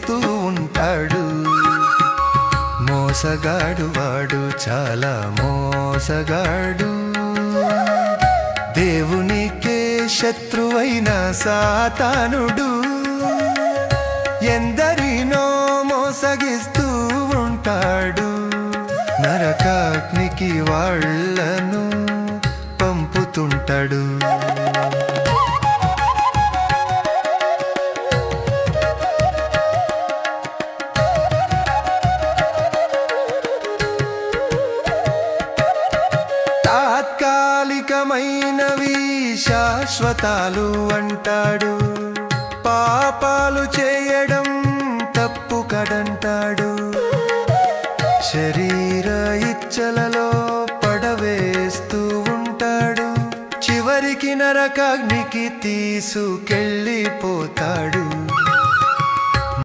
చేస్తూ ఉంటాడు. మోసగాడు వాడు, చాలా మోసగాడు. దేవునికే శత్రువైన సాతానుడు ఎందరినో మోసగిస్తూ ఉంటాడు. నరకాగ్నికి వాళ్ళను పంపుతుంటాడు. తాత్కాలికమైనవి శాశ్వతాలు అంటాడు. పాపాలు చేయడం తప్పు కదంటాడు. శరీర ఇచ్చలలో పడవేస్తూ ఉంటాడు. చివరికి నరకాగ్నికి తీసుకెళ్ళిపోతాడు.